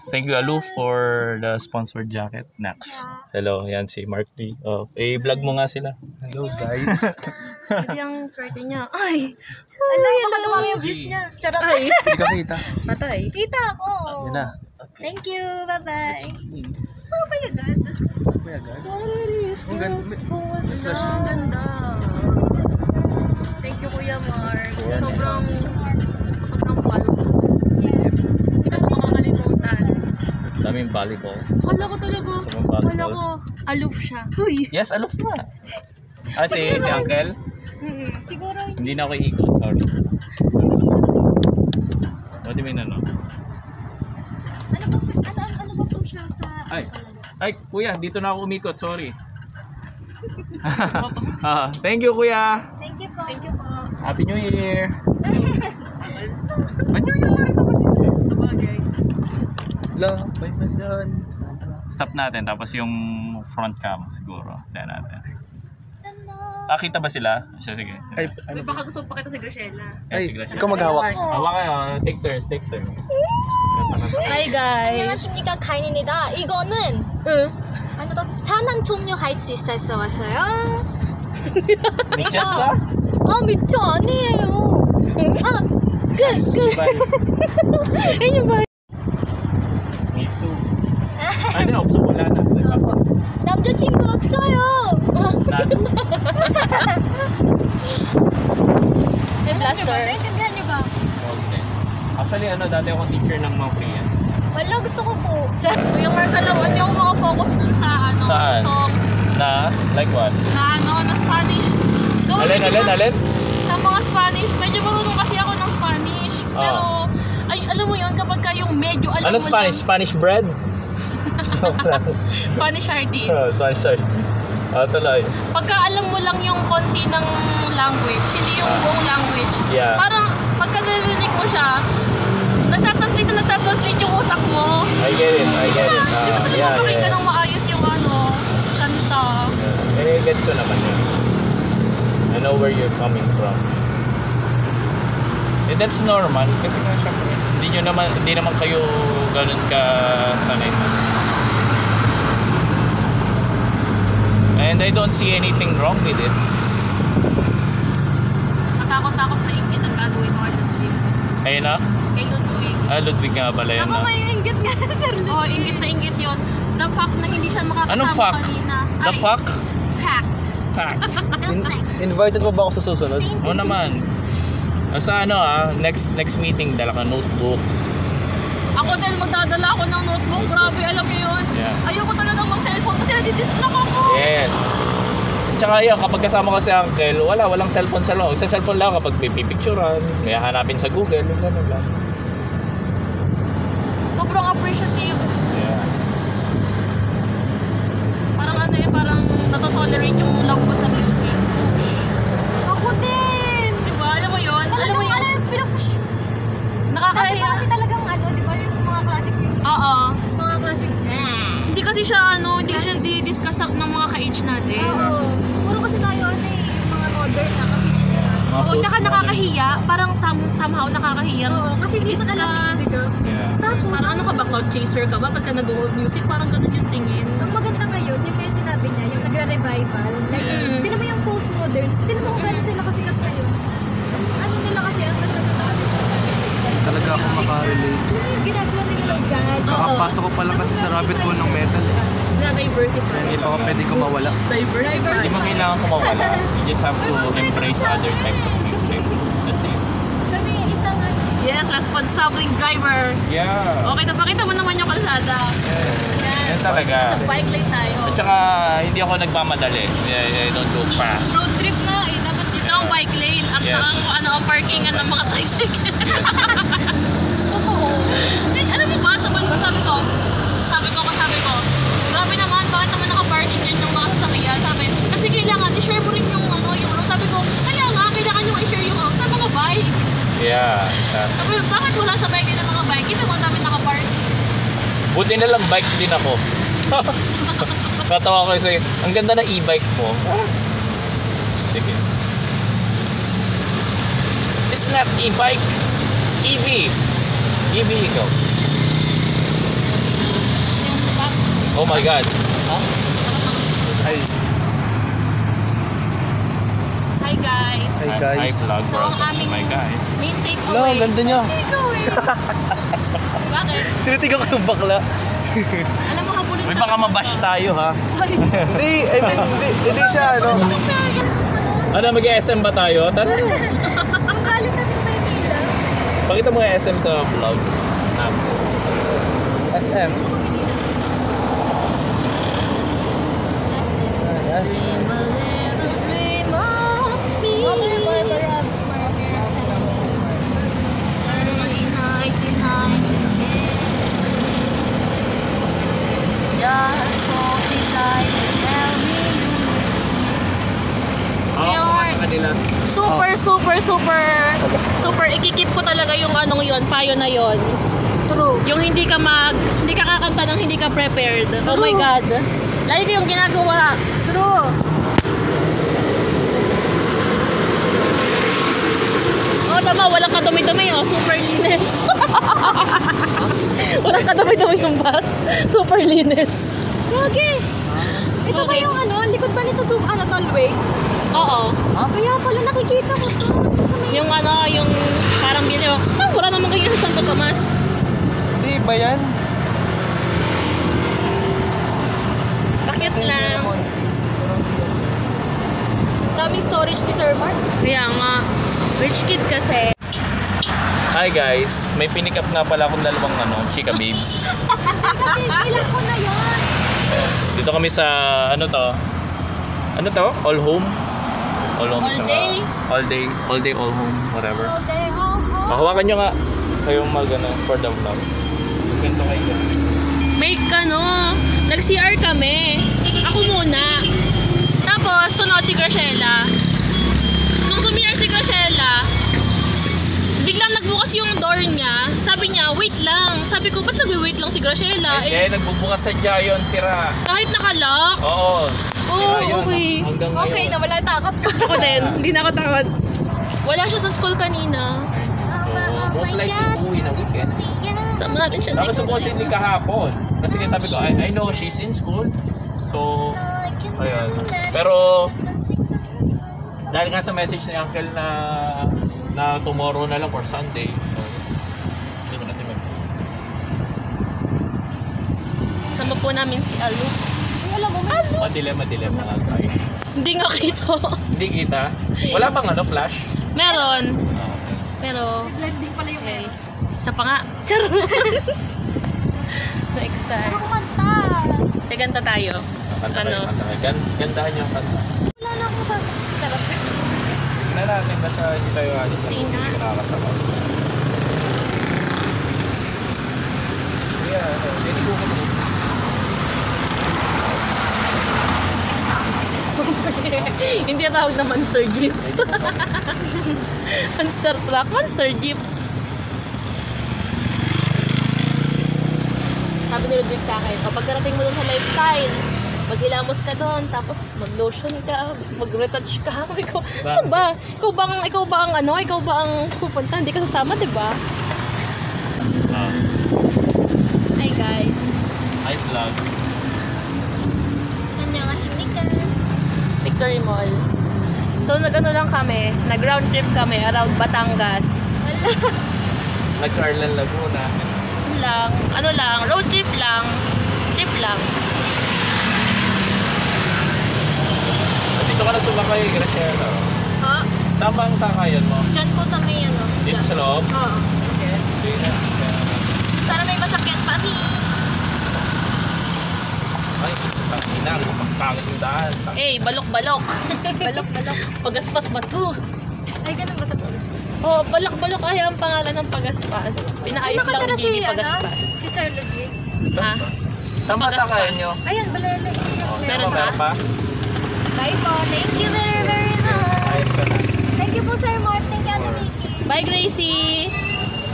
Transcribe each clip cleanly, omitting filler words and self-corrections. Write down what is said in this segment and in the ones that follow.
Thank you, Aloof, for the sponsored jacket. Next. Hello, yan si Mark Lee. Oh, vlog mo nga sila. Hello, guys. Ito yung swerte niya. Ay! Alam, baka dumami yung views niya. Charot. Ay! Hindi ka kita. Patay. Kita ako. Yun na. Thank you. Bye-bye. Ano ba agad? Ang ganda. Thank you, Kuya Mark. Sobrang palo. Yes. Hindi ka ito makakalimutan. Daming volleyball. Kala ko talaga. Kala ko aloof siya. Uy! Yes, Aloof na. Si Uncle? Siguro. Hindi na ako ikot. Sorry. What do you mean, ano? Ano ba po siya sa... Ay, kuya, dito na ako umikot. Sorry. Thank you, kuya. Thank you po. Thank you po. Happy New Year. Labay na yan. Stop natin, tapos yung front cam siguro. Tignan natin. Kita ba sila? Sige. Ay, May baka gusto pa kita si Graciela. ay, si Gracia. ikaw maghawak. Hawa kayo. Take turns. Hi guys. 안녕하십니까 가인입니다. 이거는 아니 또 산한 종류 할 수 있어서 왔어요. Michessa? 미쳐 아니에요. 끝. Ayun ba? Me too. Ano, 없어. Wala na. 남자친구 없어요. Nado. May blaster. Naintindihan niyo ba? Okay. Actually, dati akong teacher ng mga Korean. Wala, gusto ko po. Yung Mark, alam mo, hindi ako makafocus dun sa Saan? songs. Na? Like what? Na Spanish. Alin? Sa mga Spanish, medyo marunong kasi ako ng Spanish. Pero, ay, alam mo yun, kapag kayong medyo alam Ano mo Spanish? lang. Spanish bread? Spanish hardin. Spanish bread. Tuloy. Pagka alam mo lang yung konti ng language, hindi yung buong language. Yeah. Parang, pagka narinig mo siya, nagtatranslate yung utak mo. I get it. Di ba talaga pakinggan ng maayos yung kanta. Gets ko naman yun. I know where you're coming from. That's normal kasi nga syempre hindi naman kayo ganun ka sanay. And I don't see anything wrong with it. Matakot-takot na inggit ang gagawin mo sa Ludwig. Ayun na? Kay Ludwig. Ludwig nga pala yun. Ako may inggit nga sir. Oo, inggit na inggit yun. The fact na hindi siya makakasama Anong fact? kanina. The fuck? Fact. Fact. Invited mo ba ako sa susunod? Oo naman. Sa next meeting dala ka notebook. Ako din, magdadala ako ng notebook. Grabe, alam mo yun. Yeah. Ayoko talagang mag-cellphone kasi nadidistract ako. Yes. Tsaka yun, kapag kasama ka si Uncle, walang cellphone sa loob. Sa cellphone lang kapag pipicturean, may hanapin sa Google, gano'n lang. Sobrang appreciative. Yeah. Parang parang natotolerate yung love ko sa music. Ako din. Diba? Alam mo yun? Alam mo yun? Pinapush. Dati Nakakahiya. pa kasi talagang di ba yung mga classic music? Oo. Mga classic. Hindi kasi siya, hindi siya di-discuss ng mga ka-age natin. Oo. Puro kasi tayo yung mga modern na kasi. Oo, tsaka nakakahiya. Parang somehow nakakahiya. Oo, kasi hindi mo alam Discuss. Yeah. Tapos, Parang ano ka ba, cloud chaser ka ba? Pagka nag-world music, parang ganun yung tingin. ang maganda ngayon, yung kaya sinabi niya, yung nagre-revival. Like, tinan mo yung postmodern. Tinan mo kung gano'n sila kasikat ngayon. Ano nila kasi, ang ganda-ganda kasi. Talaga ako makarelate. Yung ginagawa nila ng jazz. Nakapasok ko pa lang kasi sa rabbit hole ng metal. Na-diversify. Hindi pa ako pwede kumawala. Diversify. Hindi mo kailangan kumawala. You just have to embrace other types of music. That's it. Kami, isang Yes, responsible driver. Yeah. Okay, napakita mo naman yung kalsada. Yan talaga. Sa bike lane tayo. At saka, hindi ako nagmamadali. I don't go fast. road trip na dapat Ito ang bike lane. At Yes. ang parkingan ng mga tricycle. totoo. Alam mo ba, sabi ko, grabe naman, bakit naman naka-parking dyan yung mga sasakyan? Sabi, kasi kailangan i-share mo rin yung sabi ko, kaya nga, kailangan nyo i-share yung sa mga bike. Yeah. Sabi, bakit wala sa bike din ng mga bike? Kita mo, dami naka-parking. Buti na lang bike din ako. Katawa ko sa'yo, ang ganda ng e-bike mo. Sige. It's not e-bike. It's EV. EV ikaw. Oh my God. Hi. Hi guys. Hi guys. Hi vlog. So, ang Welcome to aming my guys. main Hello, takeaway. ang ganda niya. Bakit? Tinitigan ko yung bakla. Alam mo, habulin Uy, baka mabash tayo ha. Hindi, I mean, hindi siya, ano. Ano, mag-SM ba tayo? Tara. Ang galing kami Maynila. Pakita mo yung SM sa vlog. SM. Yes. Mother Barbara Kanila. Super ikikip ko talaga yung anong yon, payo na yon. True. Yung hindi ka kakanta ng hindi ka prepared. Oh my God. Lagi ko yung ginagawa. True. Oh, tama. Walang kadumi-dumi. Oh, super linis. Walang kadumi-dumi yung bus. Super linis. Gagi. Ito ba yung ano? Likod ba nito tollway? Oo. Kaya pala nakikita ko to. Yung ano, yung parang bili. Wala namang ganyan sa Santo Tomas. Hindi ba yan? Bakit lang? Daming storage ni Sir Mark. Kaya nga. Rich kid kasi. Hi guys, may pinikap nga pala akong dalawang chika babes. Kasi ilan ko na yan. Dito kami sa ano to? All home? All home. All day? All day, all home, whatever. All day, all home. Hawakan nyo nga kayong for the vlog. Ganito kayo. May nag-CR kami. Ako muna. Tapos, sunod si Graciela. Nung sumiyar si Graciela, biglang nagbukas yung door niya. Sabi niya, wait lang. Sabi ko, ba't nag-wait lang si Graciela? Nagbubukas sa Jayon, sira. Kahit nakalock. Oo. Sira yun. Okay. Hanggang ngayon. Okay, nawala yung takot ko. Ako din. Hindi na ako takot. Wala siya sa school kanina. Most likely, uwi na weekend. Sama natin siya Tapos next supposedly kahapon. Kasi sabi ko, I know she's in school. So, ayun. Pero, dahil nga sa message ni Uncle na tomorrow na lang or Sunday. So, hindi ko natin Sama po namin si Aluf. Alam mo, madilim na nga tayo. Hindi nga kita. Hindi kita. Wala bang flash? Meron. Ah, Pero, blending pala yung okay. Isa pa nga. Charot. Next time. Ano kumanta? Kanta tayo. Kanta Ano? kayo. Gandahan niyo ang kanta. Wala na akong charot. Tingnan natin basta hindi tayo Tingnan. nakakasama. Yeah, hindi ko Hindi na tawag na Monster Jeep. Monster Truck, Monster Jeep. Sabi ni Rodrick sa akin, kapag karating mo doon sa lifestyle, maghilamos ka doon, tapos mag-lotion ka, mag-retouch ka. Sabi ko, ano ba? Ikaw ba ang pupunta? Hindi ka sasama, di ba? Hi guys. Hi vlog. Annyeonghaseyo. Victory Mall. So nag-ano lang kami, nag-round trip kami around Batangas. Nag-Carlan Laguna. Road trip lang. Trip lang. Dito ka na sumakay, Graciela. Ha? Saan ba ang sakayan mo? Diyan po sa may ano. Dito sa loob? Oo. Hindi na. Sana may masakyan pa. Ay, ina, pangit yung daan. Balok-balok. Balok-balok. Pagaspas ba to? Ay, ganun ba sa pulis? Oh, balok-balok ay ang pangalan ng pagaspas. Pinaayos lang ni Jimmy Pagaspas. Si Sir Ludwig. Ha? Saan ba Pagaspas. sakayan nyo? Ayan, balala. Meron ba? pa? Bye po. Thank you very, very much. Ayos ka na. Thank you po, Sir Mark. Thank you, Ate Nikki. Bye, Gracie.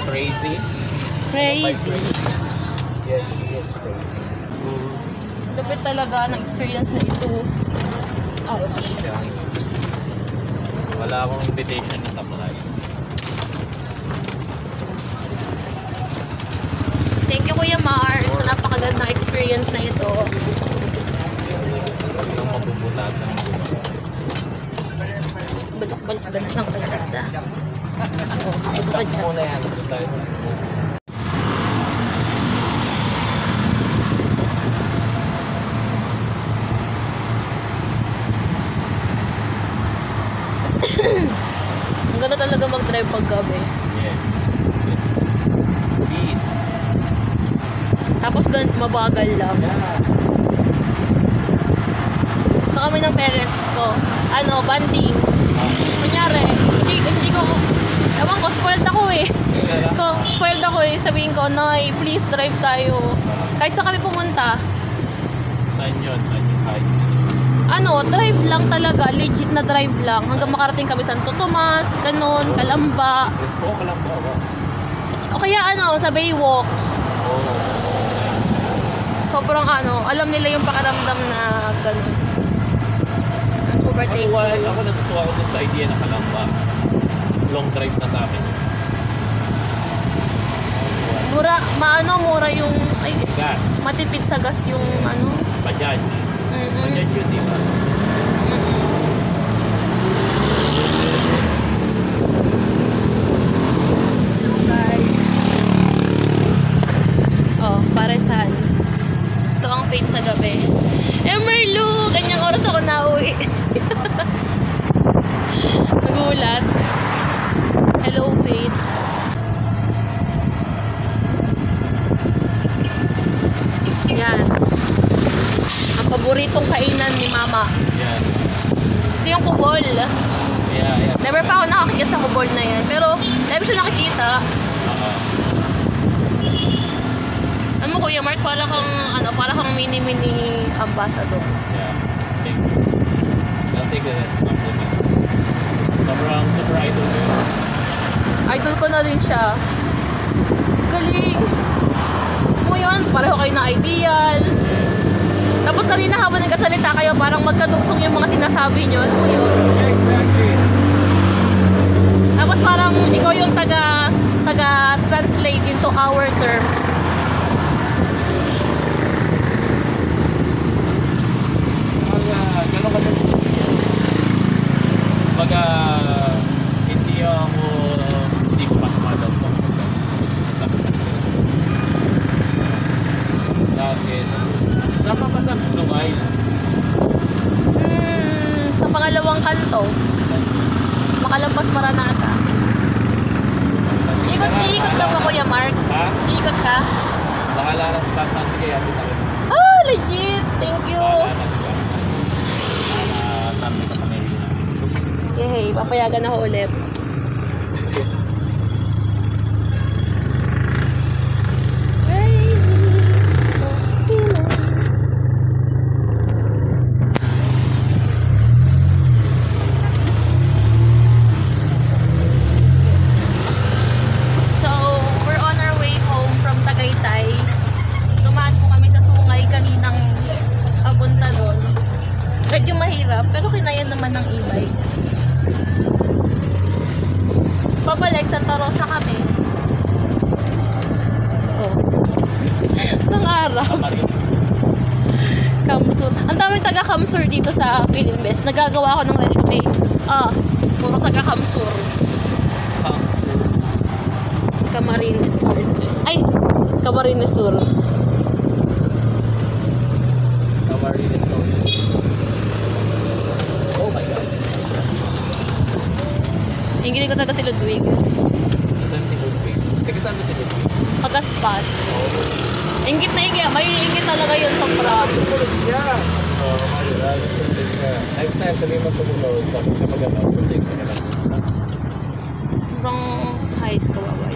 Crazy? Crazy. Yes, yes, crazy. Lupit talaga ng experience na ito. Yan. Wala akong invitation sa Sapray. Thank you, Kuya Mar, sa napakagandang experience na ito. mag-drive pag gabi. Yes. Speed. Tapos mabagal lang. Yeah. Ito kami ng parents ko. Banding. Kunyari, hindi ko, ewan ko, spoiled ako eh. Spoiled ako eh. Sabihin ko, Nay, please drive tayo. Kahit saan kami pumunta. Saan yun? Saan yung height? Drive lang talaga. Legit na drive lang. Hanggang makarating kami Santo Tomas, ganun, Kalamba. Let's go, Kalamba. O kaya sa Baywalk. Oh. Sobrang alam nila yung pakiramdam na ganun. Super thankful. Ako natutuwa ko dun sa idea na Kalamba. Long drive na sa akin. Mura yung, Gas. matipid sa gas yung Bajaj. Mm-mm. Bajaj yun, di ba? Paresan. Ito ang fate sa gabi. Merlu! Ganyang oras ako nauwi. Nagulat. Hello, fate. Yan. Ang paboritong kainan ni Mama. Yan. Ito yung kubol. Yeah. Never pa ako nakakita sa kubol na yan. Pero, never siya nakikita. Alam mo, Kuya Mark, para kang mini-mini ambassador. Yeah. Thank you. I'll take it as a compliment. Super idol ko yun. Idol ko na din siya. Galing! Mo yun, pareho kayo na ideals. Tapos kanina habang nagkasalita kayo, parang magkadugsong yung mga sinasabi nyo. Alam mo yun? Exactly. Tapos parang ikaw yung taga-translate into our terms. Gano'n ka din. Baga, hindi ko pasama daw ito. That is, saan pa sa Long Island? Sa pangalawang kanto, makalampas Maranata. Ikot daw ako, Kuya Mark. Ha? Ikot ka? Bahala na si Batman. Sige, yabi na rin. Legit! Thank you! Bahala na si Batman. Sabi ka pa ngayon na. Sige, hey, papayagan ako ulit. So, we're on our way home from Tagaytay. Dumaan po kami sa Sungay kaninang papunta doon. Medyo mahirap, pero kinaya naman ng e-bike. Pabalik, Santa Rosa kami. Nangarap. Kamsur. Ang daming taga-Kamsur dito sa Philinvest. Nagagawa ako ng resume. Puro taga-Kamsur. Camarines Sur. Ay! Camarines Sur. Camarines Sur. Oh my God. Hindi ko taga si Ludwig. Nasaan si Ludwig? Teka saan ba si Ludwig? Pagaspas. Ingit na ingit. May ingit talaga yun sa pra. Yeah. Oh my God. Next time, sabihin mo sumunod. Tapos kapag ano, protect ka na lang. Sobrang highs kawawa